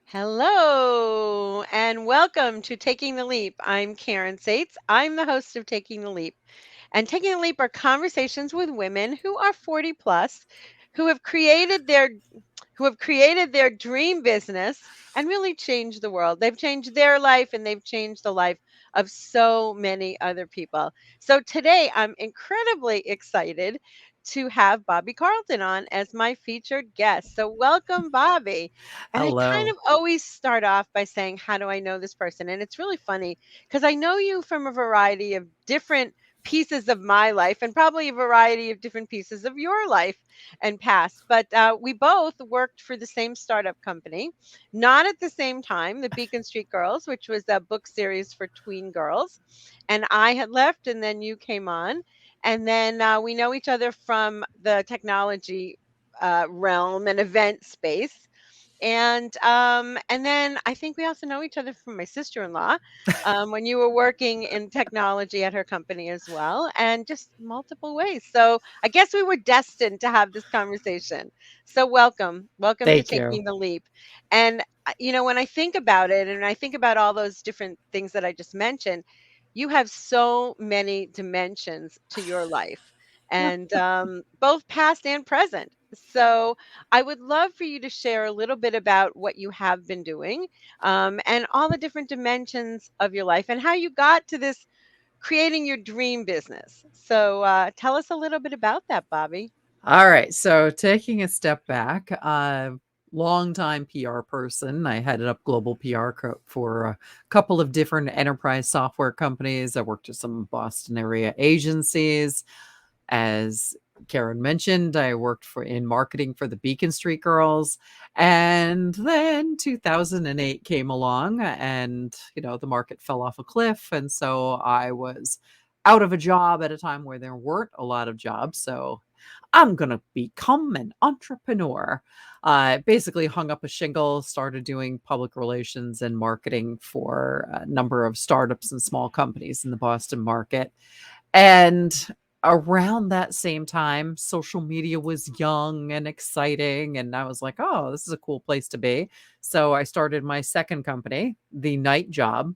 Hello and welcome to Taking the Leap. I'm Caryn Saitz. I'm the host of Taking the Leap. And Taking the Leap are conversations with women who are 40 plus, who have created their dream business and really changed the world. They've changed their life and they've changed the life of so many other people. So today I'm incredibly excited to have Bobbie Carlton on as my featured guest. So welcome, Bobbie. And I kind Hello. of always start off by saying, how do I know this person? And it's really funny because I know you from a variety of different pieces of my life and probably a variety of different pieces of your life and past. But we both worked for the same startup company, not at the same time, the Beacon Street Girls, which was a book series for tween girls. And I had left, and then you came on. And then we know each other from the technology realm and event space. And then I think we also know each other from my sister-in-law, when you were working in technology at her company as well, and just multiple ways. So I guess we were destined to have this conversation. So welcome to Thank you. Taking the Leap. And when I think about it, and I think about all those different things that I just mentioned, you have so many dimensions to your life, and both past and present. So I would love for you to share a little bit about what you have been doing, and all the different dimensions of your life and how you got to this creating your dream business. So tell us a little bit about that, Bobbie. All right. So taking a step back, longtime PR person. I headed up global PR for a couple of different enterprise software companies. I worked with some Boston area agencies. As Caryn mentioned, I worked in marketing for the Beacon Street Girls. And then 2008 came along and, the market fell off a cliff. And so I was out of a job at a time where there weren't a lot of jobs. So I'm going to become an entrepreneur. Basically hung up a shingle, started doing public relations and marketing for a number of startups and small companies in the Boston market. And around that same time, social media was young and exciting. And I was like, oh, this is a cool place to be. So I started my second company, the night job,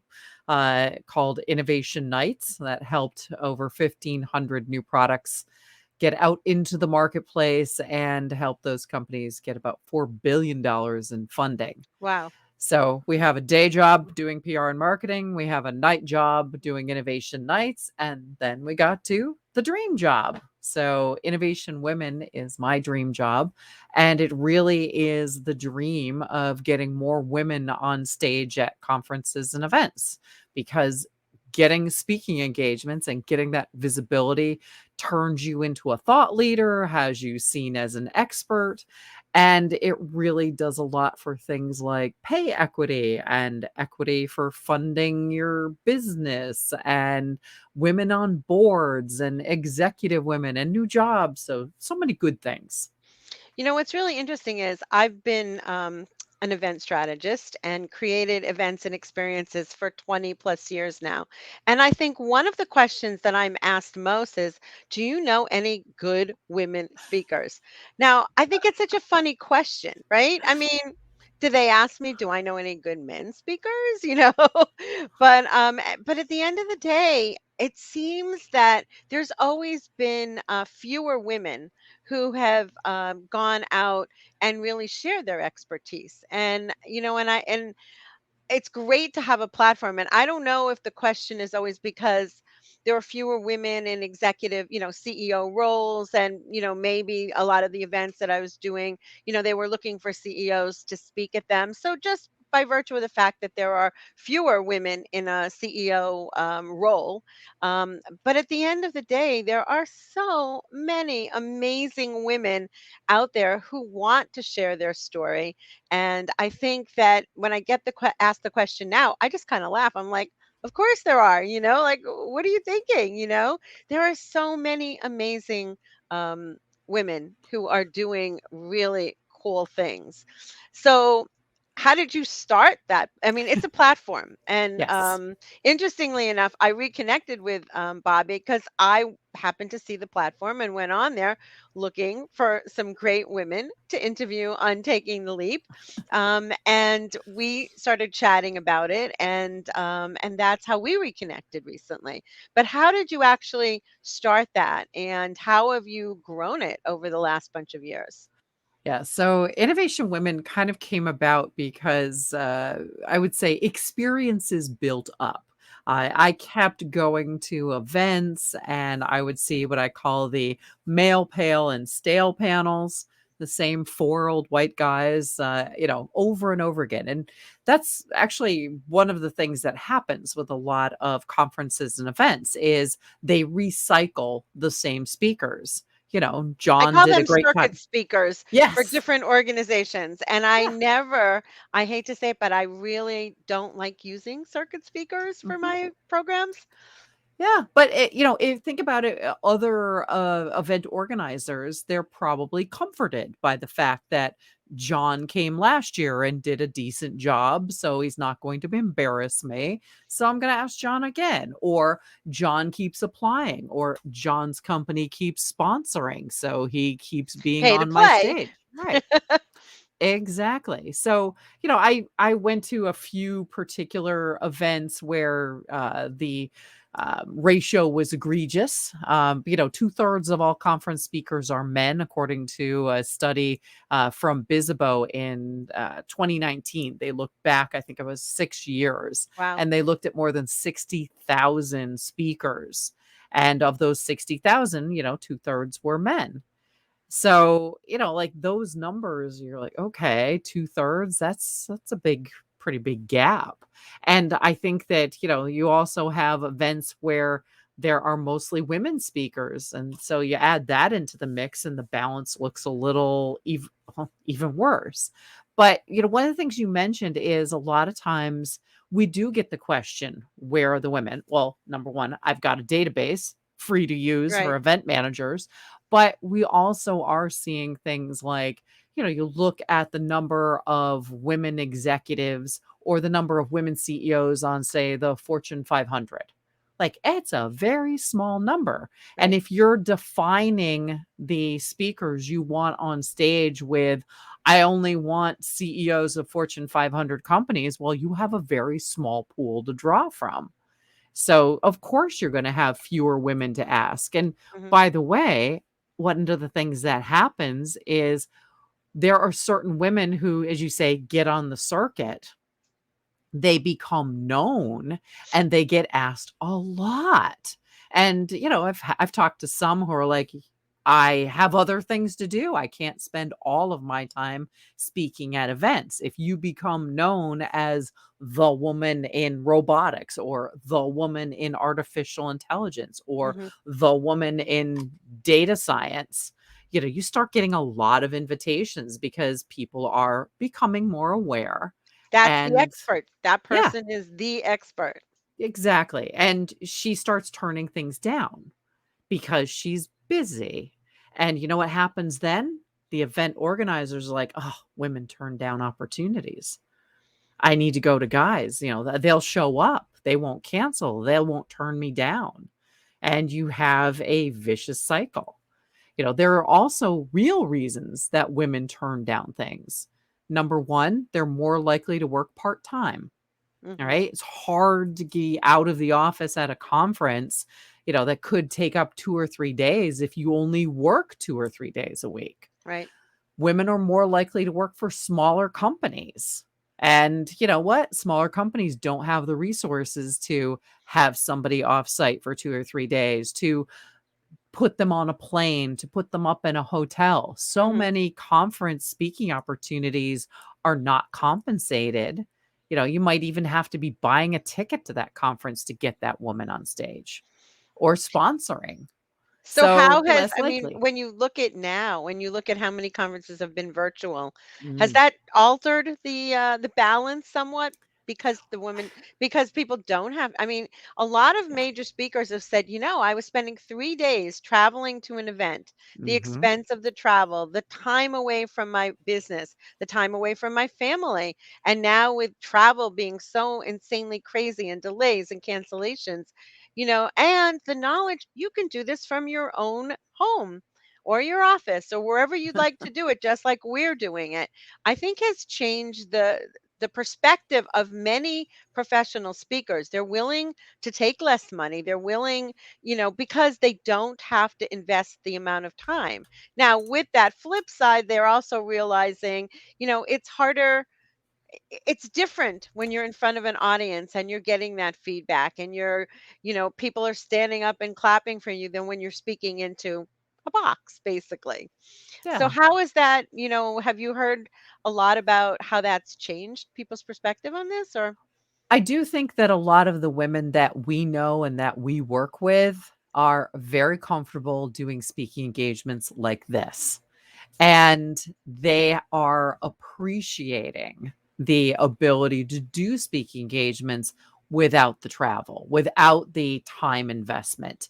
called Innovation Nights, that helped over 1,500 new products get out into the marketplace and help those companies get about $4 billion in funding. Wow. So we have a day job doing PR and marketing. We have a night job doing innovation nights. And then we got to the dream job. So Innovation Women is my dream job. And it really is the dream of getting more women on stage at conferences and events, because getting speaking engagements and getting that visibility turns you into a thought leader, has you seen as an expert. And it really does a lot for things like pay equity and equity for funding your business and women on boards and executive women and new jobs. So many good things. What's really interesting is I've been an event strategist and created events and experiences for 20 plus years now. And I think one of the questions that I'm asked most is, do you know any good women speakers? Now, I think it's such a funny question, right? I mean, do they ask me, do I know any good men speakers? But at the end of the day, it seems that there's always been fewer women who have gone out and really shared their expertise. And it's great to have a platform. And I don't know if the question is always because there are fewer women in executive, CEO roles, and maybe a lot of the events that I was doing, they were looking for CEOs to speak at them. So just by virtue of the fact that there are fewer women in a CEO role, but at the end of the day, there are so many amazing women out there who want to share their story. And I think that when I get asked the question now, I just kind of laugh. I'm like, of course there are, like, what are you thinking? There are so many amazing women who are doing really cool things. So, how did you start that? I mean, it's a platform. And Yes. interestingly enough, I reconnected with Bobbie because I happened to see the platform and went on there looking for some great women to interview on Taking the Leap. And we started chatting about it, and that's how we reconnected recently. But how did you actually start that, and how have you grown it over the last bunch of years? Yeah, so Innovation Women kind of came about because I would say experiences built up. I kept going to events and I would see what I call the male pale and stale panels, the same four old white guys, over and over again. And that's actually one of the things that happens with a lot of conferences and events is they recycle the same speakers. I John call did a them great circuit time. speakers for Yes. different organizations, and Yeah. I hate to say it, but I really don't like using circuit speakers for Mhm. my programs. Yeah, but if think about it, other, event organizers, they're probably comforted by the fact that John came last year and did a decent job, so he's not going to embarrass me, so I'm gonna ask John again, or John keeps applying, or John's company keeps sponsoring, so he keeps being Pay to on my play. stage. Right. Exactly. So, I went to a few particular events where the ratio was egregious. 2/3 of all conference speakers are men, according to a study from Bizzabo in 2019. They looked back, I think it was 6 years, Wow. and they looked at more than 60,000 speakers. And of those 60,000, 2/3 were men. So, like those numbers, you're like, okay, 2/3, that's a pretty big gap. And I think that, you also have events where there are mostly women speakers. And so you add that into the mix and the balance looks a little even worse. But, one of the things you mentioned is a lot of times we do get the question, where are the women? Well, number one, I've got a database free to use for Right. event managers, but we also are seeing things like, you look at the number of women executives or the number of women CEOs on, say, the Fortune 500. Like, it's a very small number. And Right. if you're defining the speakers you want on stage with, I only want CEOs of Fortune 500 companies, well, you have a very small pool to draw from. So, of course, you're gonna have fewer women to ask, and Mhm. by the way, one of the things that happens is there are certain women who, as you say, get on the circuit, they become known, and they get asked a lot. And, I've talked to some who are like, "I have other things to do. I can't spend all of my time speaking at events." If you become known as the woman in robotics, or the woman in artificial intelligence, or Mhm. the woman in data science, you start getting a lot of invitations because people are becoming more aware. That's the And expert. That yeah, person is the expert. exactly. And she starts turning things down because she's busy. And you know what happens then? The event organizers are like, oh, women turn down opportunities. I need to go to guys. They'll show up. They won't cancel. They won't turn me down. And you have a vicious cycle. There are also real reasons that women turn down things. Number one, they're more likely to work part time. All Mhm. right. It's hard to get out of the office at a conference, that could take up 2 or 3 days if you only work 2 or 3 days a week. Right. Women are more likely to work for smaller companies. And you know what? Smaller companies don't have the resources to have somebody off site for 2 or 3 days, to put them on a plane, to put them up in a hotel. So Mhm. many conference speaking opportunities are not compensated. You might even have to be buying a ticket to that conference to get that woman on stage, or sponsoring. So So, how has less I mean, likely. when you look at now, when you look at how many conferences have been virtual, has Mm. that altered the balance somewhat? because the woman because people don't have, I mean, a lot of Yeah. major speakers have said, I was spending 3 days traveling to an event, the Mhm. expense of the travel, the time away from my business, the time away from my family, and now with travel being so insanely crazy and delays and cancellations, and the knowledge you can do this from your own home or your office or wherever you'd like to do it, just like we're doing it, I think has changed the perspective of many professional speakers. They're willing to take less money. They're willing, because they don't have to invest the amount of time. Now, with that flip side, they're also realizing, it's harder, it's different when you're in front of an audience and you're getting that feedback and people are standing up and clapping for you than when you're speaking into a box, basically. So Yeah. how is that, have you heard a lot about how that's changed people's perspective on this, or? I do think that a lot of the women that we know and that we work with are very comfortable doing speaking engagements like this. And they are appreciating the ability to do speaking engagements without the travel, without the time investment.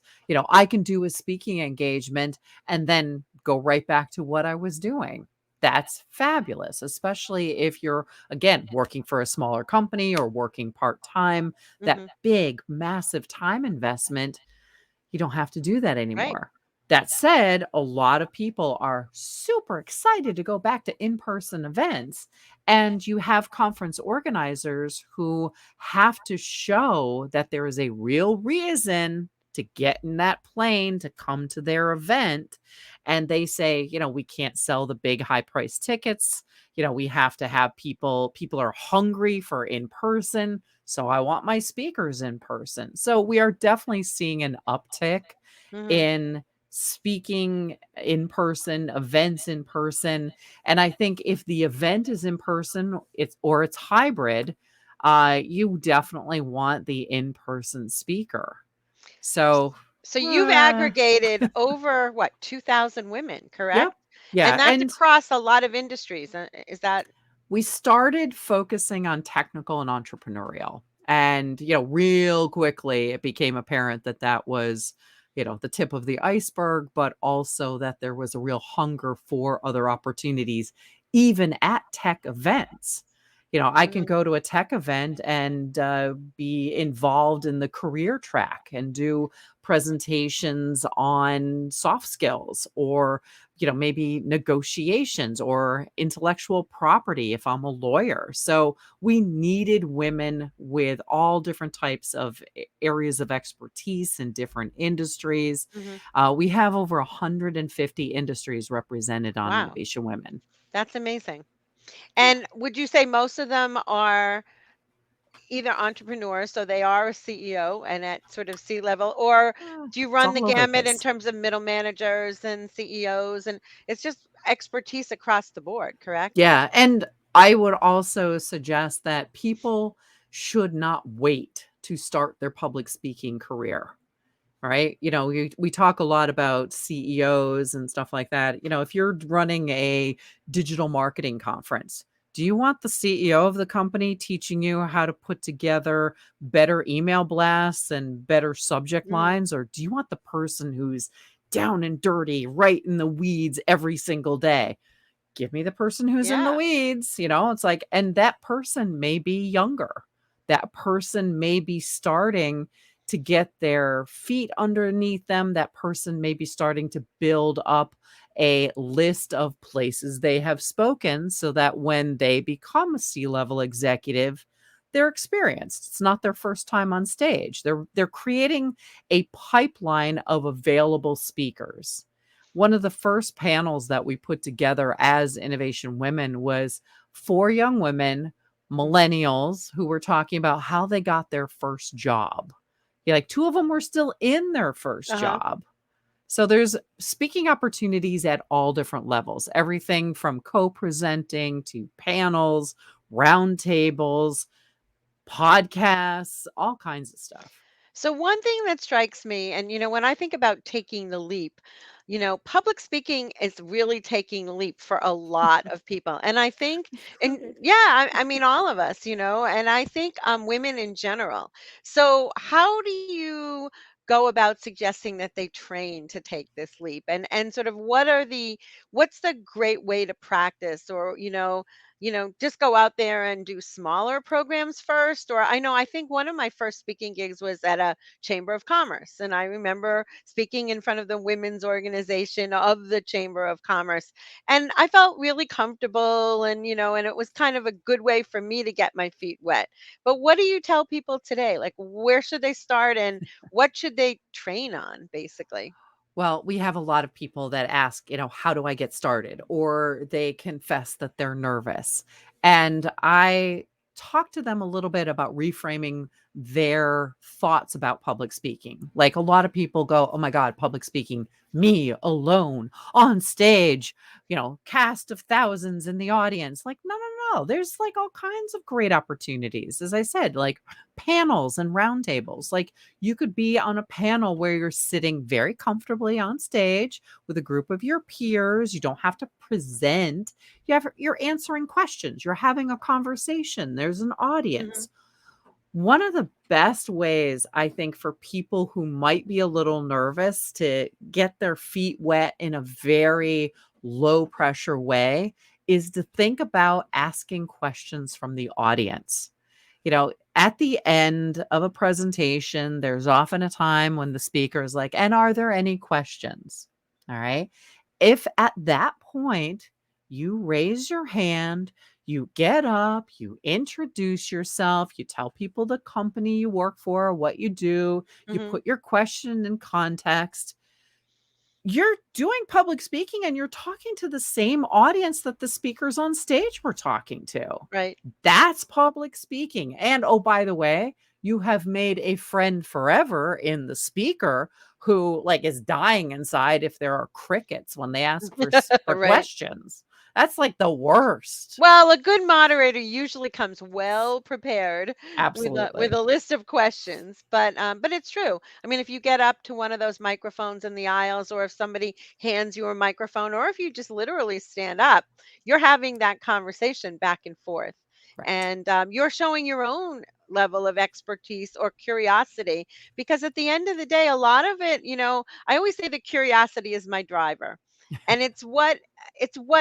I can do a speaking engagement and then go right back to what I was doing. That's fabulous, especially if you're, again, working for a smaller company or working part time. That Mhm. big, massive time investment, you don't have to do that Right. anymore. That said, a lot of people are super excited to go back to in-person events, and you have conference organizers who have to show that there is a real reason to get in that plane to come to their event. And they say, we can't sell the big high price tickets. We have to have people are hungry for in person. So I want my speakers in person. So we are definitely seeing an uptick Mhm. in speaking in person, events in person. And I think if the event is in person, it's hybrid, you definitely want the in-person speaker. So, So you've uh, aggregated over what, 2,000 women, correct? yep. Yeah. And that's And across a lot of industries. Is that? we started focusing on technical and entrepreneurial. And, real quickly, it became apparent that that was, the tip of the iceberg, but also that there was a real hunger for other opportunities, even at tech events. I can Mhm. go to a tech event and be involved in the career track and do presentations on soft skills or maybe negotiations or intellectual property if I'm a lawyer. So we needed women with all different types of areas of expertise in different industries. Mhm. We have over 150 industries represented on Wow, Innovation Women. that's amazing. Yeah. And would you say most of them are either entrepreneurs, so they are a CEO and at sort of C level, or do you It's run the all over the gamut in place. terms of middle managers and CEOs, and it's just expertise across the board, correct? Yeah, and I would also suggest that people should not wait to start their public speaking career. Right? We talk a lot about CEOs and stuff like that. If you're running a digital marketing conference, do you want the CEO of the company teaching you how to put together better email blasts and better subject Mhm. lines? Or do you want the person who's down and dirty, right in the weeds every single day? Give me the person who's in the Yeah. weeds, it's like, and that person may be younger. That person may be starting to get their feet underneath them. That person may be starting to build up a list of places they have spoken so that when they become a C-level executive, they're experienced. It's not their first time on stage. They're creating a pipeline of available speakers. One of the first panels that we put together as Innovation Women was 4 young women, Mhm. millennials, who were talking about how they got their first job. Yeah, like 2 of them were still in their first Uh-huh. job. So there's speaking opportunities at all different levels, everything from co-presenting to panels, roundtables, podcasts, all kinds of stuff. So one thing that strikes me, and when I think about taking the leap, public speaking is really taking a leap for a lot of people. And I think, and Right. yeah, I mean, all of us, and I think women in general. So, how do you go about suggesting that they train to take this leap? And sort of what's the great way to practice, or, just go out there and do smaller programs first? Or I think one of my first speaking gigs was at a Chamber of Commerce. And I remember speaking in front of the women's organization of the Chamber of Commerce. And I felt really comfortable, and it was kind of a good way for me to get my feet wet. But what do you tell people today? Like, where should they start and what should they train on, basically? Well, we have a lot of people that ask, how do I get started? Or they confess that they're nervous. And I talk to them a little bit about reframing their thoughts about public speaking. Like a lot of people go, oh my God, public speaking, me alone on stage, cast of thousands in the audience. Like, no, no, no. There's like all kinds of great opportunities. As I said, like panels and roundtables. Like you could be on a panel where you're sitting very comfortably on stage with a group of your peers. You don't have to present. You're answering questions. You're having a conversation. There's an Hmm. audience. One of the best ways I think for people who might be a little nervous to get their feet wet in a very low pressure way is to think about asking questions from the audience. At the end of a presentation, there's often a time when the speaker is like, and are there any questions? All right. If at that point you raise your hand, you get up, you introduce yourself, you tell people the company you work for, what you do, you Hmm. put your question in context, you're doing public speaking and you're talking to the same audience that the speakers on stage were talking to. Right. That's public speaking. And oh, by the way, you have made a friend forever in the speaker who like is dying inside if there are crickets when they ask for Right. questions. That's like the worst. Well, a good moderator usually comes well prepared with Absolutely. a list of questions, but it's true. I mean, if you get up to one of those microphones in the aisles, or if somebody hands you a microphone, or if you just literally stand up, you're having that conversation back and forth, Right. and you're showing your own level of expertise or curiosity. Because at the end of the day, a lot of it, I always say that curiosity is my driver, and it's what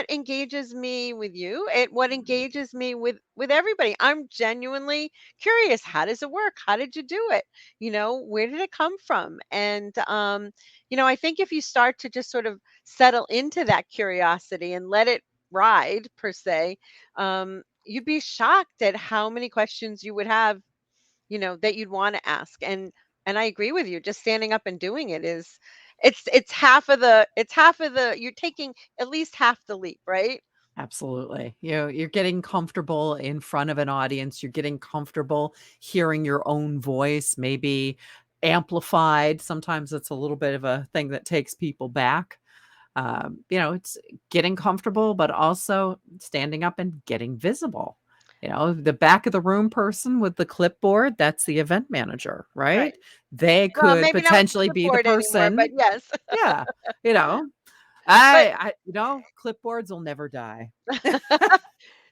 engages me with you. What engages me with everybody. I'm genuinely curious. How does it work? How did you do it? Where did it come from? And I think if you start to just sort of settle into that curiosity and let it ride, per se, you'd be shocked at how many questions you would have, that you'd want to ask. And I agree with you. Just standing up and doing it is, it's half of the you're taking at least half the leap, right? Absolutely. You're getting comfortable in front of an audience. You're getting comfortable hearing your own voice, maybe amplified. Sometimes it's a little bit of a thing that takes people back. It's getting comfortable, but also standing up and getting visible. The back of the room person with the clipboard, that's the event manager, Right. right? They Well, could maybe not with the potentially be the clipboard anymore, but person. yes. Yeah. You know, But clipboards will never die.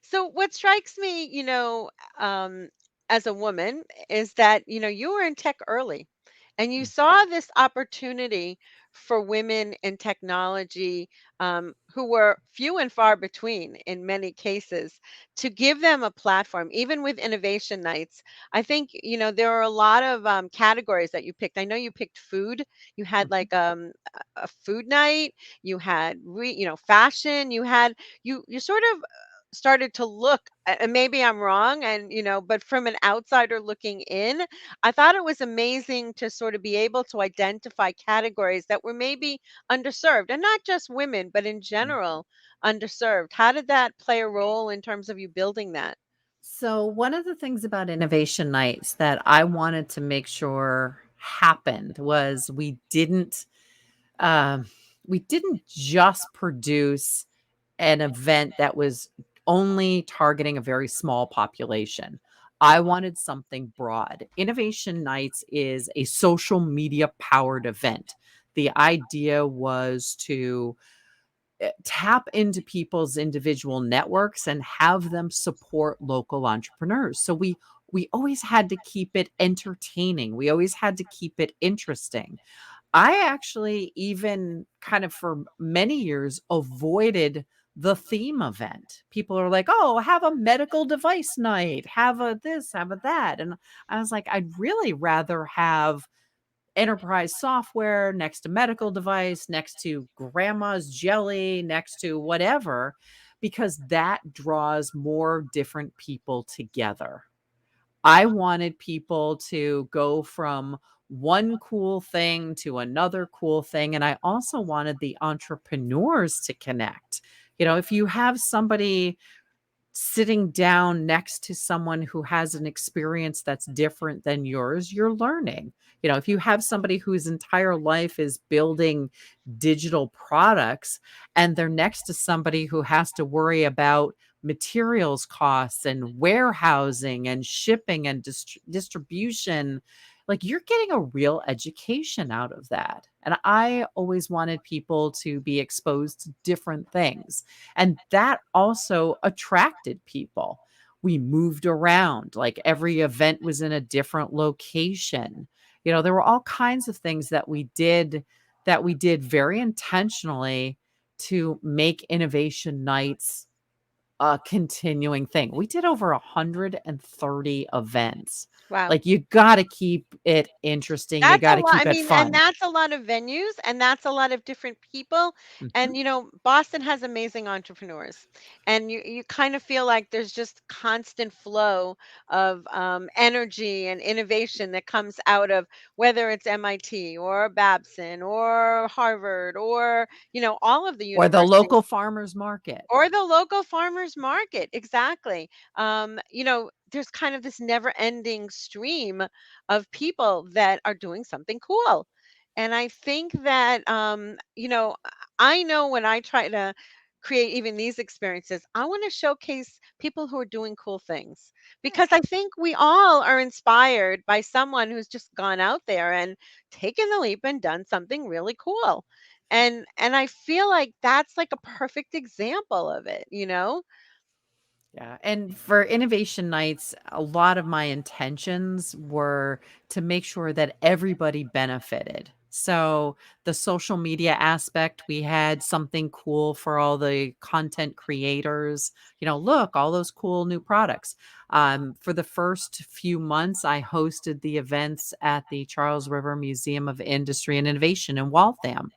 so what strikes me, as a woman, is that, you were in tech early, and you saw this opportunity for women in technology, who were few and far between in many cases, to give them a platform, even with innovation nights. I think, there are a lot of categories that you picked. I know you picked food. You had Mhm. like a food night. You had fashion. You sort of started to look, and maybe I'm wrong, and but from an outsider looking in, I thought it was amazing to sort of be able to identify categories that were maybe underserved, and not just women, but in general underserved. How did that play a role in terms of you building that? So, one of the things about innovation nights that I wanted to make sure happened was um, we didn't just produce an event that was only targeting a very small population. I wanted something broad. Innovation Nights is a social media powered event. the idea was to tap into people's individual networks and have them support local entrepreneurs. So we always had to keep it entertaining. We always had to keep it interesting. I actually even kind of for many years avoided the theme event. People are like, "Oh, have a medical device night, have a this, have a that." And I was like, "I'd really rather have enterprise software next to medical device, next to grandma's jelly, next to whatever, because that draws more different people together." I wanted people to go from one cool thing to another cool thing. And I also wanted the entrepreneurs to connect. If you have somebody sitting down next to someone who has an experience that's different than yours, you're learning. If you have somebody whose entire life is building digital products and they're next to somebody who has to worry about materials costs and warehousing and shipping and distribution, like you're getting a real education out of that. And I always wanted people to be exposed to different things. And that also attracted people. We moved around, like every event was in a different location. There were all kinds of things that we did very intentionally to make innovation nights a continuing thing. We did over 130 events. Wow. Like you got to keep it interesting. You That's a got to lot. I keep it mean, and fun. that's a lot of venues and that's a lot of different people. Mhm. And Boston has amazing entrepreneurs. And you kind of feel like there's just constant flow of energy and innovation that comes out of whether it's MIT or Babson or Harvard or, all of the Or the universities. local farmers market. Or the local farmers market, exactly. There's kind of this never-ending stream of people that are doing something cool. And I think that, I know when I try to create even these experiences, I want to showcase people who are doing cool things because I think we all are inspired by someone who's just gone out there and taken the leap and done something really cool. And I feel like that's like a perfect example of it? Yeah. And for innovation nights, a lot of my intentions were to make sure that everybody benefited. So, the social media aspect, we had something cool for all the content creators. Look, all those cool new products. For the first few months, I hosted the events at the Charles River Museum of Industry and Innovation in Waltham.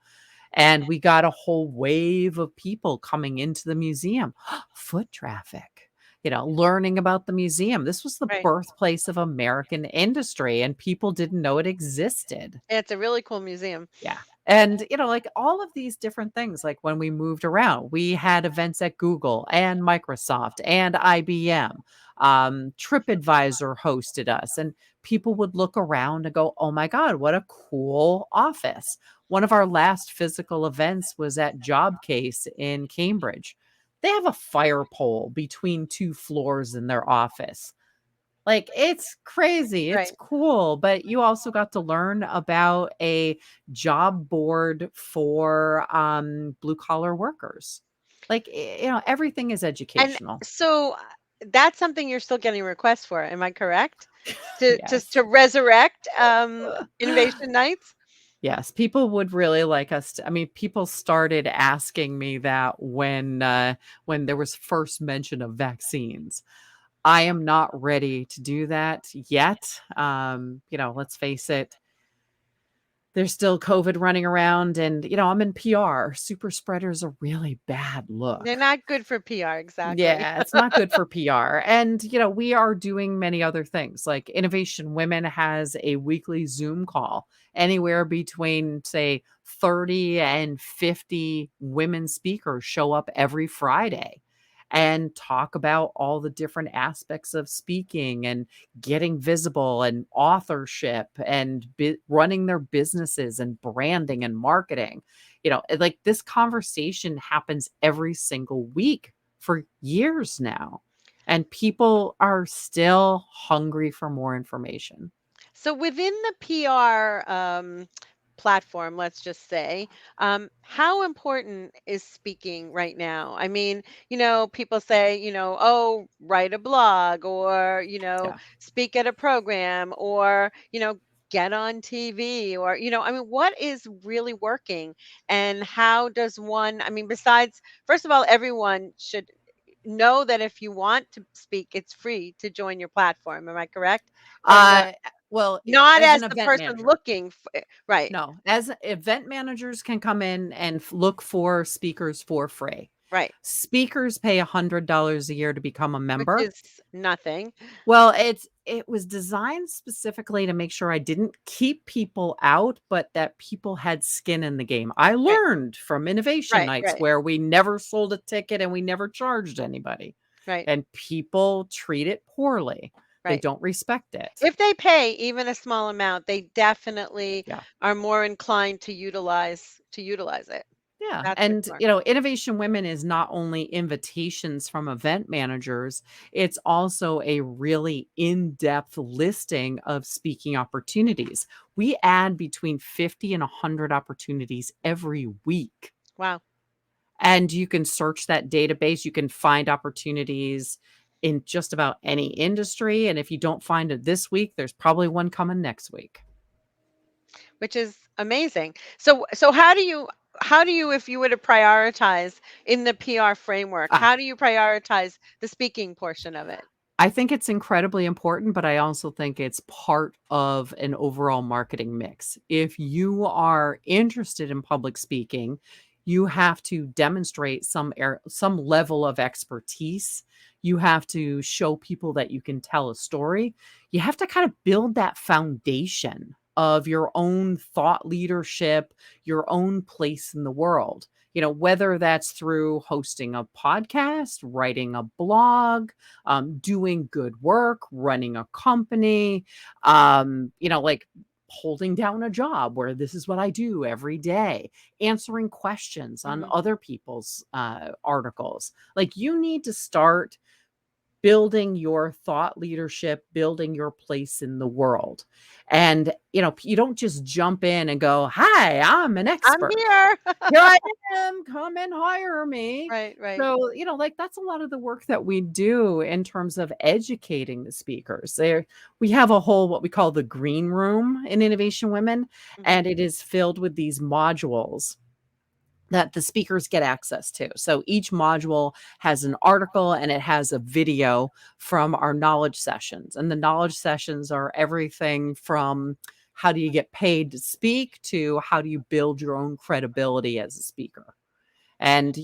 And we got a whole wave of people coming into the museum. Foot traffic, learning about the museum. This was the Right. birthplace of American industry, and people didn't know it existed. Yeah, it's a really cool museum. Yeah. And, like all of these different things, like when we moved around, we had events at Google and Microsoft and IBM. TripAdvisor hosted us, and people would look around and go, "Oh my God, what a cool office." One of our last physical events was at Jobcase in Cambridge. They have a fire pole between two floors in their office. Like, it's crazy, it's Right. cool, but you also got to learn about a job board for, blue collar workers. Like, everything is And educational. so that's something you're still getting requests for, am I correct? To just Yes. to resurrect innovation nights? Yes, people would really like us to. I mean, people started asking me that when there was first mention of vaccines. I am not ready to do that yet. Let's face it, there's still COVID running around, and I'm in PR. Super spreader's a really bad They're look. not good for PR, exactly. Yeah, it's not good for PR. And, we are doing many other things. Like Innovation Women has a weekly Zoom call. Anywhere between, say, 30 and 50 women speakers show up every Friday and talk about all the different aspects of speaking and getting visible and authorship and running their businesses and branding and marketing. Like this conversation happens every single week for years now. And people are still hungry for more information. So within the PR platform, let's just say, how important is speaking right now? I mean, people say, oh, write a blog, or, Yeah. speak at a program, or, get on TV, or, I mean, what is really working, and how does one, I mean, besides, first of all, everyone should know that if you want to speak, it's free to join your platform. Am I correct? From the Uh, well, not as as an the event person manager. looking f right, No, as event managers can come in and look for speakers for free. right, Speakers pay $100 a year to become a which member. is nothing. Well, it was designed specifically to make sure I didn't keep people out, but that people had skin in the game. I Right, learned from innovation right, nights right, where we never sold a ticket and we never charged anybody, right, and people treat it poorly. They right. don't respect it. If they pay even a small amount, they definitely Yeah. are more inclined to utilize it. Yeah. That's for And, sure. Innovation Women is not only invitations from event managers, it's also a really in depth listing of speaking opportunities. We add between 50 and 100 opportunities every week. Wow. And you can search that database. You can find opportunities in just about any industry. And if you don't find it this week, there's probably one coming next week. Which is amazing. So how do you, if you were to prioritize in the PR framework, Ah, how do you prioritize the speaking portion of it? I think it's incredibly important, but I also think it's part of an overall marketing mix. If you are interested in public speaking, you have to demonstrate some level of expertise. You have to show people that you can tell a story. You have to kind of build that foundation of your own thought leadership, your own place in the world. Whether that's through hosting a podcast, writing a blog, doing good work, running a company, like holding down a job where this is what I do every day, answering questions on Mhm. other people's articles. Like you need to start building your thought leadership, building your place in the world. And, you don't just jump in and go, "Hi, I'm an I'm expert. here. Here I am, come and hire me." Right, right. So, like that's a lot of the work that we do in terms of educating the speakers. We have a whole what we call the green room in Innovation Women, Mhm, and it is filled with these modules that the speakers get access to. So each module has an article and it has a video from our knowledge sessions. And the knowledge sessions are everything from how do you get paid to speak to how do you build your own credibility as a speaker. And,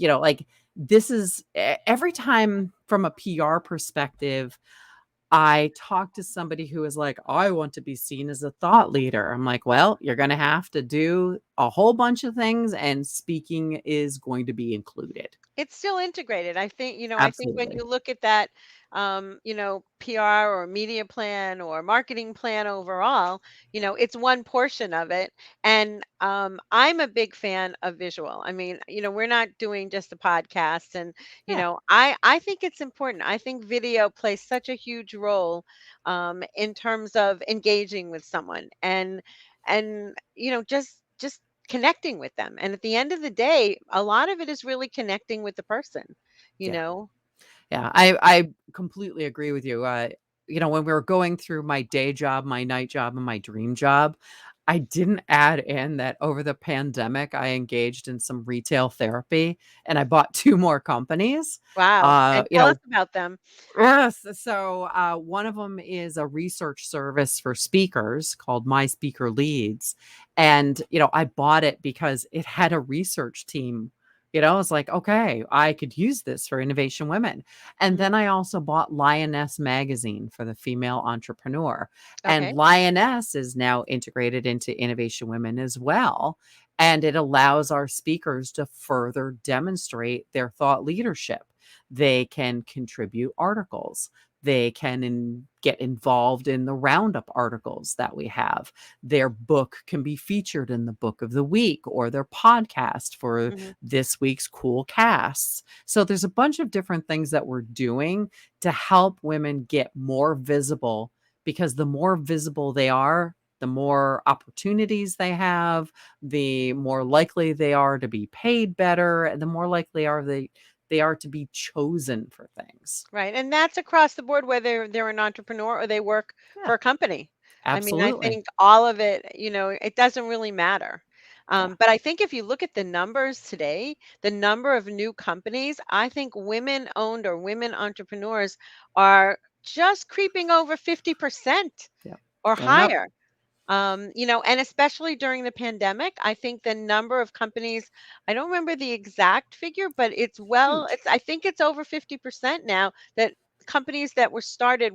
this is every time from a PR perspective, I talked to somebody who was like, "I want to be seen as a thought leader." I'm like, "Well, you're gonna have to do a whole bunch of things, and speaking is going to be included." it's still integrated. I think when Absolutely. you look at that, PR or media plan or marketing plan overall, it's one portion of it. And I'm a big fan of visual. I mean, we're not doing just a podcast, and Yeah, I think it's important. I think video plays such a huge role in terms of engaging with someone, and just connecting with them. And at the end of the day, a lot of it is really connecting with the person, you yeah, know? yeah. I completely agree with you. When we were going through my day job, my night job, and my dream job, I didn't add in that over the pandemic, I engaged in some retail therapy and I bought 2 more companies. Wow. Uh, And you tell us know, about them. Yes. So, one of them is a research service for speakers called My Speaker Leads. And, I bought it because it had a research team. It's like, okay, I could use this for Innovation Women. And Mhm. then I also bought Lioness Magazine for the female entrepreneur. And Okay. Lioness is now integrated into Innovation Women as well. And it allows our speakers to further demonstrate their thought leadership. They can contribute articles. They can get involved in the roundup articles that we have. Their book can be featured in the book of the week or their podcast for Mhm. this week's cool casts. So there's a bunch of different things that we're doing to help women get more visible because the more visible they are, The more opportunities they have, the more likely they are to be paid better, and the more likely they are to be chosen for things. Right. And that's across the board, whether they're an entrepreneur or they work Yeah, for a company. I mean, I absolutely. think all of it, it doesn't really matter. Yeah. But I think if you look at the numbers today, the number of new companies, I think women owned or women entrepreneurs are just creeping over 50% Yeah. or Going up. higher. And especially during the pandemic, I think the number of companies, I don't remember the exact figure, but Huge. I think it's over 50% now that companies that were started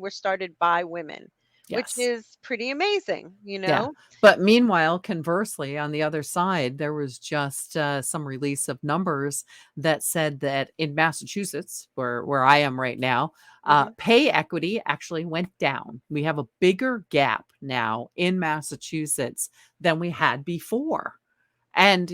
by women, which Yes. is pretty amazing, Yeah. But meanwhile, conversely, on the other side, there was just some release of numbers that said that in Massachusetts, where I am right now, Hmm. pay equity actually went down. We have a bigger gap now in Massachusetts than we had before. And,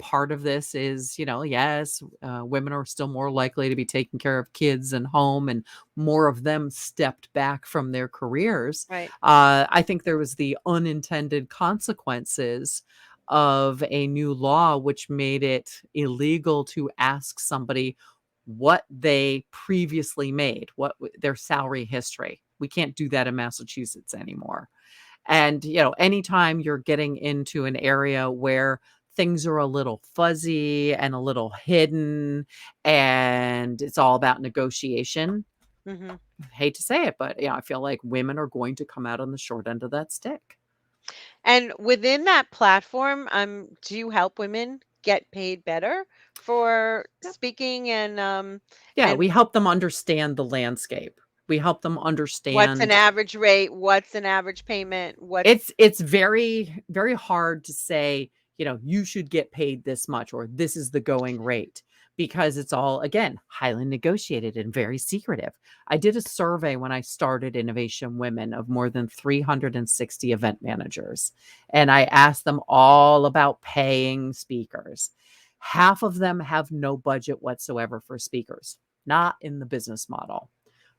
part of this is, yes, women are still more likely to be taking care of kids and home, and more of them stepped back from their careers. Right. I think there was the unintended consequences of a new law which made it illegal to ask somebody what they previously made, their salary history. We can't do that in Massachusetts anymore. And, anytime you're getting into an area where things are a little fuzzy and a little hidden and it's all about negotiation, Hmm. I hate to say it, but I feel like women are going to come out on the short end of that stick. And within that platform, do you help women get paid better for Yeah. speaking Yeah, and we help them understand the landscape. We help them what's an understand. average rate? What's an average payment? It's very, very hard to say, you should get paid this much or this is the going rate, because it's all, again, highly negotiated and very secretive. I did a survey when I started Innovation Women of more than 360 event managers, and I asked them all about paying speakers. Half of them have no budget whatsoever for speakers, not in the business model.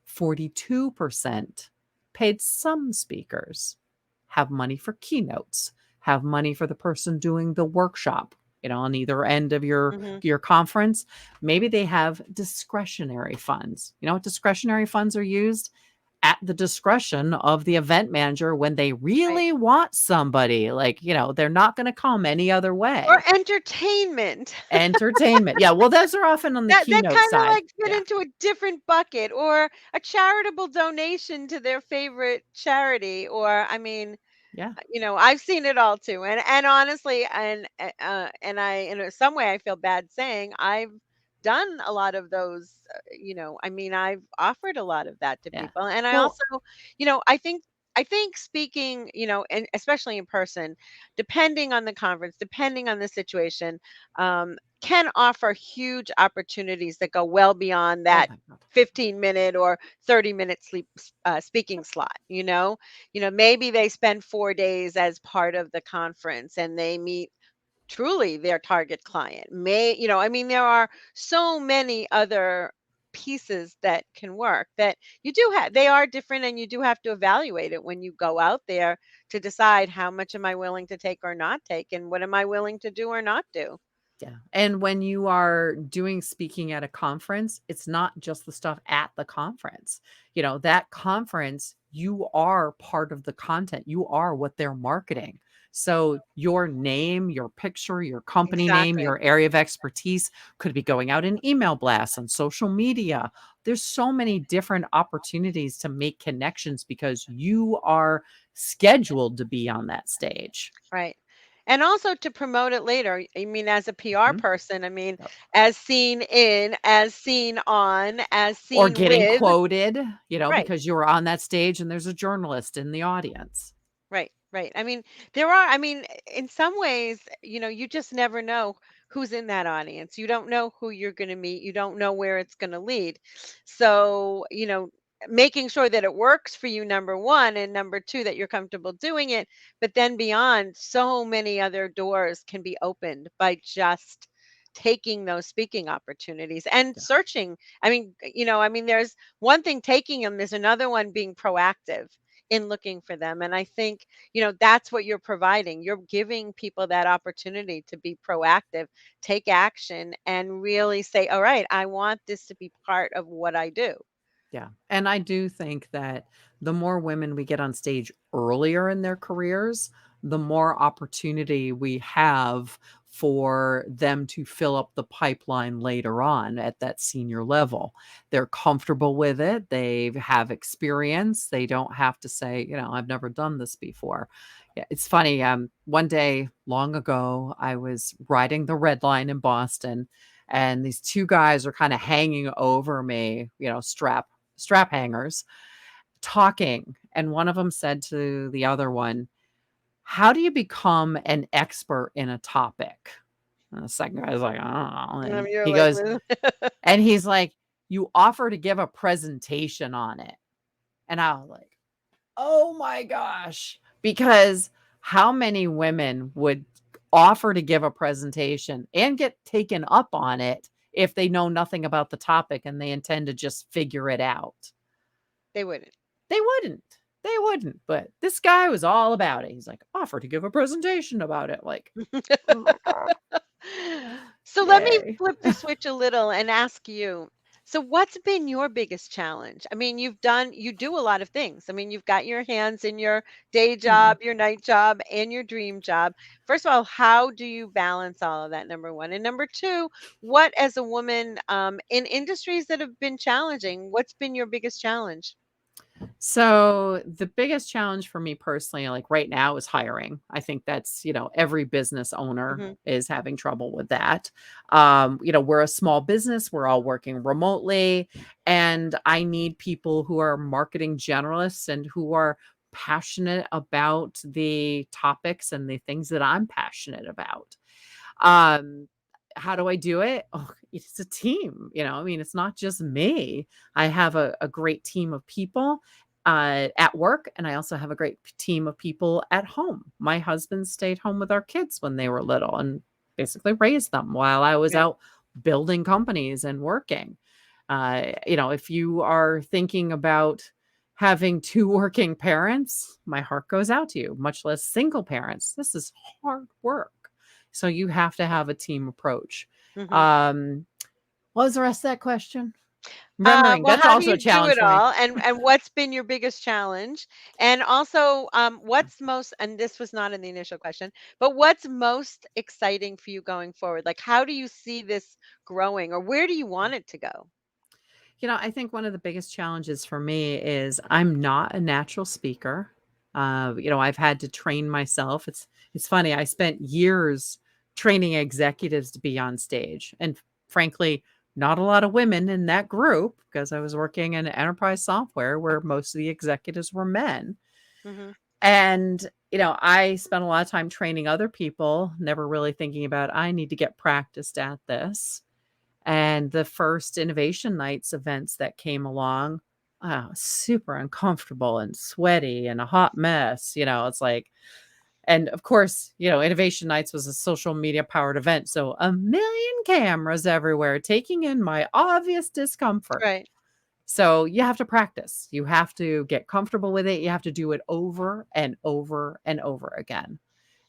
42% paid some speakers, have money for keynotes, have money for the person doing the workshop, on either end of your Mhm. your conference. Maybe they have discretionary funds. You know what discretionary funds are used? At the discretion of the event manager when they Right. really want somebody. Like, they're not going to come any other Or way. entertainment. Entertainment. Yeah. Well, those are often on the That keynote kinda, side. like, fit Yeah. into a different bucket, or a charitable donation to their favorite charity, or I mean, Yeah. I've seen it all too, and honestly, and in some way, I feel bad saying I've done a lot of those, I mean, I've offered a lot of that to Yeah. people, and I Well, also, I think speaking, and especially in person, depending on the conference, depending on the situation, can offer huge opportunities that go well beyond oh that my God. 15-minute or 30-minute speaking slot, maybe they spend 4 days as part of the conference and they meet truly their target client. I mean, there are so many other pieces that can work that you do have. They are different, and you do have to evaluate it when you go out there to decide how much am I willing to take or not take, and what am I willing to do or not do. Yeah. And when you are doing speaking at a conference, it's not just the stuff at the conference. That conference, you are part of the content. You are what they're marketing. So your name, your picture, your company name, Exactly. your area of expertise could be going out in email blasts on social media. There's so many different opportunities to make connections because you are scheduled to be on that stage. Right. And also to promote it later. I mean, as a PR Mhm. person, I mean, Yep. as seen in, as seen on, as Or seen getting with. quoted, Right. because you were on that stage and there's a journalist in the audience. Right, right. I mean, I mean, in some ways, you just never know who's in that audience. You don't know who you're going to meet. You don't know where it's going to lead. So, making sure that it works for you, number one, and number two, that you're comfortable doing it. But then beyond, so many other doors can be opened by just taking those speaking opportunities and Yeah. searching. I mean, there's one thing taking them, there's another one being proactive. in looking for them. And I think, that's what you're providing. You're giving people that opportunity to be proactive, take action, and really say, all right, I want this to be part of what I do. Yeah. And I do think that the more women we get on stage earlier in their careers, the more opportunity we have for them to fill up the pipeline later on at that senior level. They're comfortable with it. They have experience. They don't have to say, I've never done this before. Yeah, it's funny. One day long ago, I was riding the red line in Boston, and these two guys are kind of hanging over me, strap hangers, talking. And one of them said to the other one, "How do you become an expert in a topic?" And the second guy was like, "I don't know." And You're he like, goes, and he's like, "You offer to give a presentation on it." And I was like, oh my gosh. Because how many women would offer to give a presentation and get taken up on it if they know nothing about the topic and they intend to just figure it out? they wouldn't. They wouldn't. They wouldn't. But this guy was all about it. He's like, offer to give a presentation about it. Like, oh my God. So let me Yay. flip the switch a little and ask you. So what's been your biggest challenge? I mean, you do a lot of things. I mean, you've got your hands in your day Mm. job, your night job, and your dream job. First of all, how do you balance all of that? Number one. And number two, what as a woman in industries that have been challenging, what's been your biggest challenge? So the biggest challenge for me personally, like right now, is hiring. I think that's, every business owner Hmm. is having trouble with that. We're a small business, we're all working remotely, and I need people who are marketing generalists and who are passionate about the topics and the things that I'm passionate about. Um, how do I do it? Oh, it's a team, I mean, it's not just me. I have a great team of people at work, and I also have a great team of people at home. My husband stayed home with our kids when they were little and basically raised them while I was Right. out building companies and working. If you are thinking about having two working parents, my heart goes out to you, much less single parents. This is hard work. So you have to have a team approach. Hmm. Um, what was the rest of that question? Remembering, Well, that's how do also a you do challenge it for me. all? And what's been your biggest challenge? And also, what's most, and this was not in the initial question, but what's most exciting for you going forward? Like, how do you see this growing, or where do you want it to go? I think one of the biggest challenges for me is I'm not a natural speaker. I've had to train myself. It's funny. I spent years training executives to be on stage, and frankly, not a lot of women in that group because I was working in enterprise software where most of the executives were men. Hmm. And I spent a lot of time training other people, never really thinking about I need to get practiced at this. And the first innovation nights events that came along, super uncomfortable and sweaty and a hot mess. It's like, and of course, innovation nights was a social media powered event. So a million cameras everywhere taking in my obvious discomfort. Right. So you have to practice. You have to get comfortable with it. You have to do it over and over and over again.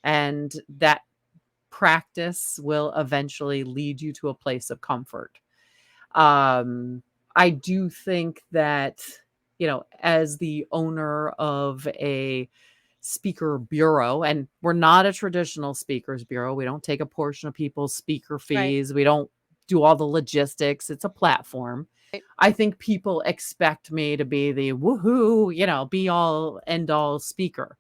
And that practice will eventually lead you to a place of comfort. Um, I do think that, as the owner of a speaker bureau, and we're not a traditional speakers bureau, we don't take a portion of people's speaker Right. fees, we don't do all the logistics, it's a platform. Right. I think people expect me to be the woohoo, be all end all speaker.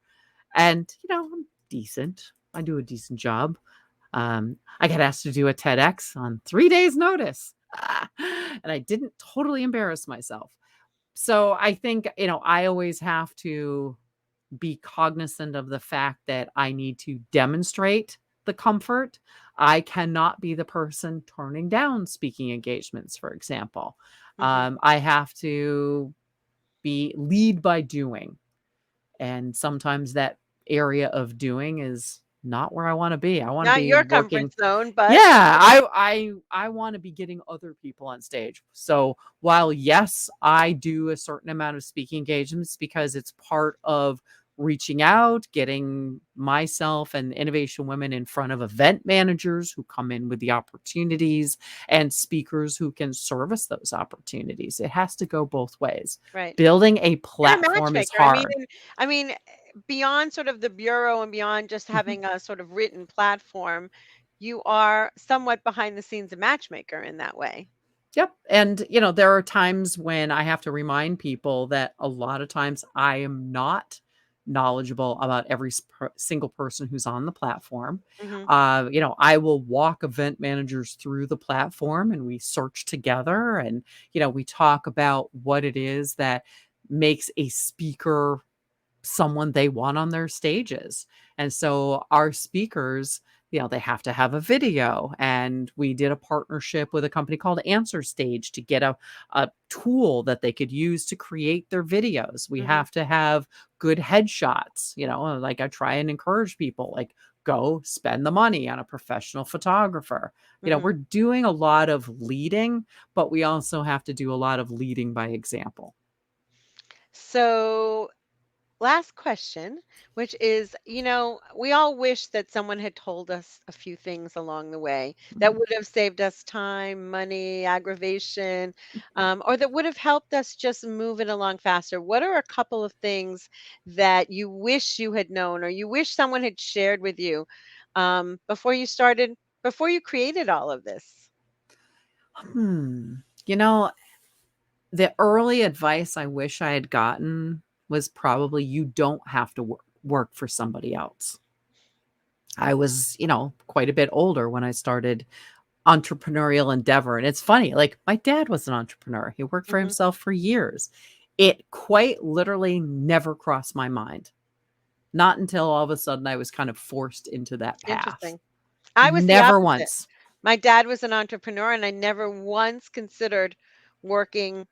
And, I'm decent. I do a decent job. I got asked to do a TEDx on 3 days notice. And I didn't totally embarrass myself. So I think, I always have to be cognizant of the fact that I need to demonstrate the comfort. I cannot be the person turning down speaking engagements, for example. Hmm. I have to be lead by doing. And sometimes that area of doing is not where I want to be. I want to Not be your comfort working. zone, but Yeah, I want to be getting other people on stage. So while yes, I do a certain amount of speaking engagements because it's part of reaching out, getting myself and innovation women in front of event managers who come in with the opportunities and speakers who can service those opportunities. It has to go both ways. right. Building a You're a platform is matchmaker. I mean, hard. beyond sort of the bureau and beyond just Mhm. having a sort of written platform, you are somewhat behind the scenes a matchmaker in that way. Yep. And, there are times when I have to remind people that a lot of times I am not knowledgeable about every single person who's on the platform. Mhm. I will walk event managers through the platform and we search together and, we talk about what it is that makes a speaker someone they want on their stages. And so our speakers, they have to have a video. And we did a partnership with a company called Answer Stage to get a tool that they could use to create their videos. We Mhm. have to have good headshots, like I try and encourage people, like, go spend the money on a professional photographer. We're Mhm. doing a lot of leading, but we also have to do a lot of leading by example. So, last question, which is, we all wish that someone had told us a few things along the way that Mhm. would have saved us time, money, aggravation, or that would have helped us just move it along faster. What are a couple of things that you wish you had known or you wish someone had shared with you before you created all of this? Hmm. You know, The early advice I wish I had gotten was probably you don't have to work for somebody else. I was, quite a bit older when I started entrepreneurial endeavor. And it's funny, like my dad was an entrepreneur. He worked for Hmm. himself for years. It quite literally never crossed my mind. Not until all of a sudden I was kind of forced into that path. Interesting. I was the Never opposite. once. My dad was an entrepreneur, and I never once considered working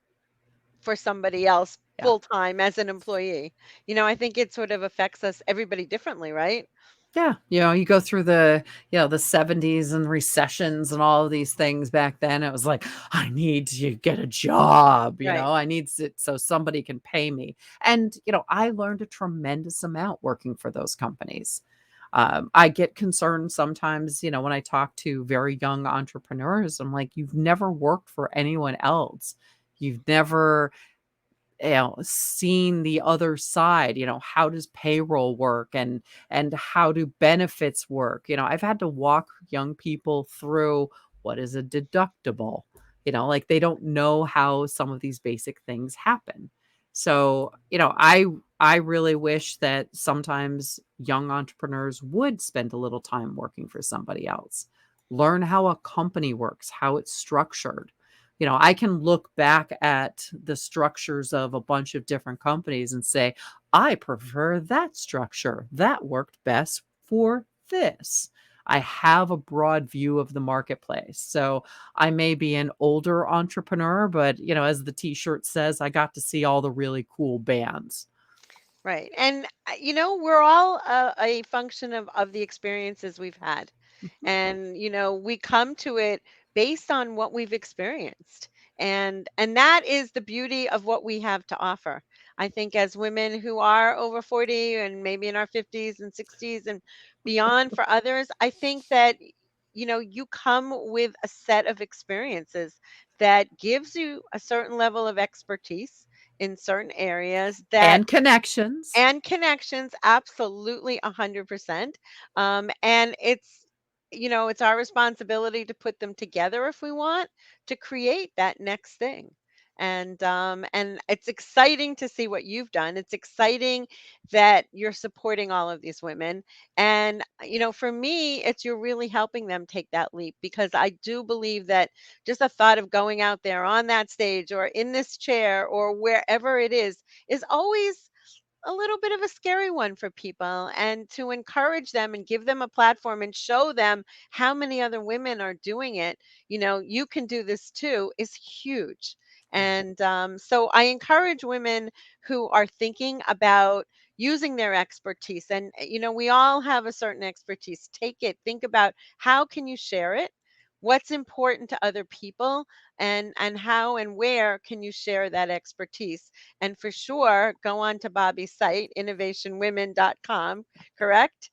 for somebody else Yeah. full time as an employee. I think it sort of affects us everybody differently, right? Yeah, you go through the 70s and recessions and all of these things back then. It was like, I need to get a job, Right. I need it so somebody can pay me. And, I learned a tremendous amount working for those companies. I get concerned sometimes, when I talk to very young entrepreneurs. I'm like, you've never worked for anyone else. You've never seeing the other side. How does payroll work and how do benefits work? I've had to walk young people through what is a deductible. Like they don't know how some of these basic things happen. So, I really wish that sometimes young entrepreneurs would spend a little time working for somebody else. Learn how a company works, how it's structured. I can look back at the structures of a bunch of different companies and say, I prefer that structure. That worked best for this. I have a broad view of the marketplace. So I may be an older entrepreneur, but as the t-shirt says, I got to see all the really cool bands. Right. And we're all a function of the experiences we've had. And we come to it based on what we've experienced. And that is the beauty of what we have to offer. I think as women who are over 40 and maybe in our 50s and 60s and beyond for others, I think that you come with a set of experiences that gives you a certain level of expertise in certain areas that And connections. and connections, absolutely 100%. And it's our responsibility to put them together if we want to create that next thing. And it's exciting to see what you've done. It's exciting that you're supporting all of these women. And for me, it's you're really helping them take that leap because I do believe that just a thought of going out there on that stage or in this chair or wherever it is always a little bit of a scary one for people, and to encourage them and give them a platform and show them how many other women are doing it, you can do this too, is huge. Yeah. And so I encourage women who are thinking about using their expertise. And, we all have a certain expertise. Take it, think about how can you share it? What's important to other people, and how and where can you share that expertise? And for sure, go on to Bobbie's site, innovationwomen.com, correct?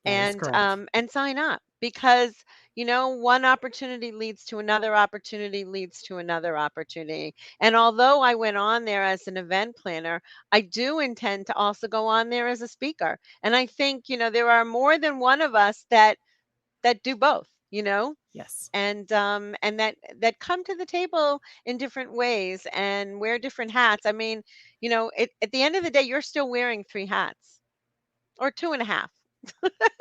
That is correct. And sign up, because one opportunity leads to another opportunity, leads to another opportunity. And although I went on there as an event planner, I do intend to also go on there as a speaker. And I think there are more than one of us that do both, Yes. and that come to the table in different ways and wear different hats. I mean, at the end of the day, you're still wearing three hats, or two and a half,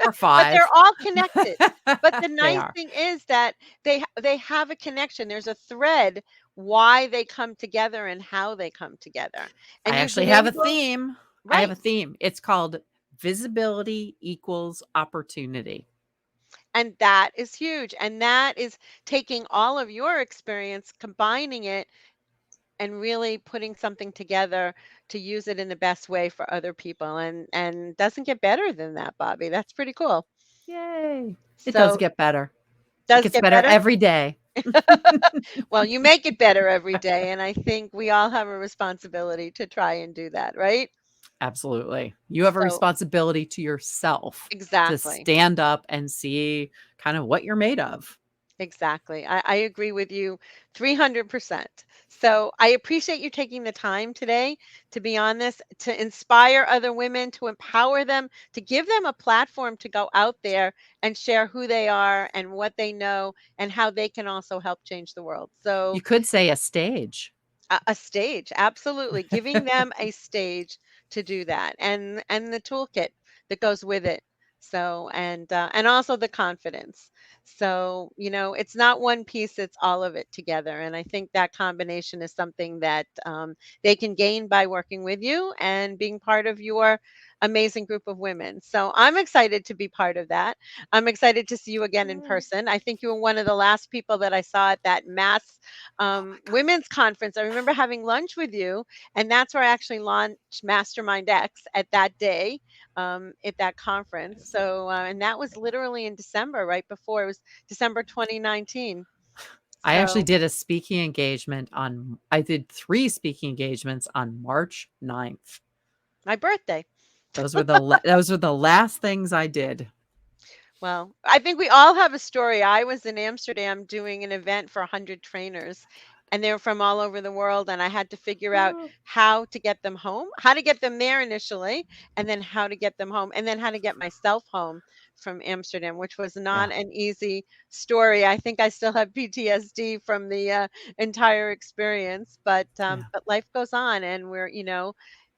Or but they're 5. all connected. But the They nice are. thing is that they have a connection. There's a thread why they come together and how they come together. I And you've actually been have a able, theme. I have right. a theme. It's called visibility equals opportunity. And that is huge. And that is taking all of your experience, combining it, and really putting something together to use it in the best way for other people. And doesn't get better than that, Bobbie. That's pretty cool. Yay. It does So, get better. It does gets get better better? every day. Well, you make it better every day, and I think we all have a responsibility to try and do that, right? Absolutely. You have a So, responsibility to yourself to exactly. stand up and see kind of what you're made of. Exactly. I agree with you 300%. So I appreciate you taking the time today to be on this, to inspire other women, to empower them, to give them a platform to go out there and share who they are and what they know and how they can also help change the world. So You could say a stage. a stage, absolutely, giving them a stage to do that, and the toolkit that goes with it. So, and also the confidence. So, it's not one piece, it's all of it together. And I think that combination is something that they can gain by working with you and being part of your amazing group of women. So I'm excited to be part of that. I'm excited to see you again in Yay. person. I think you were one of the last people that I saw at that mass Oh my women's conference. I remember having lunch with you, and that's where I actually launched MastermindEX at that day, at that conference. So, and that was literally in December, right before, it was December 2019. I actually So, did a speaking engagement on I did 3 speaking engagements on March 9th. my birthday. Those were the last things I did. Well, I think we all have a story. I was in Amsterdam doing an event for 100 trainers, and they were from all over the world. And I had to figure out Oh, how to get them home, how to get them there initially, and then how to get them home, and then how to get myself home from Amsterdam, which was yeah, not an easy story. I think I still have PTSD from the entire experience, yeah. but life goes on, and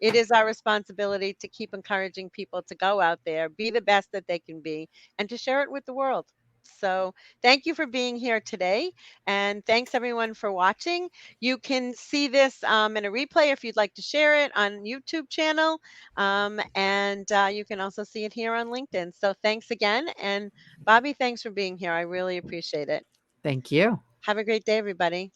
it is our responsibility to keep encouraging people to go out there, be the best that they can be, and to share it with the world. So, thank you for being here today. And thanks everyone for watching. You can see this in a replay if you'd like to share it on YouTube channel. And you can also see it here on LinkedIn. So, thanks again. And Bobbie, thanks for being here. I really appreciate it. Thank you. Have a great day, everybody.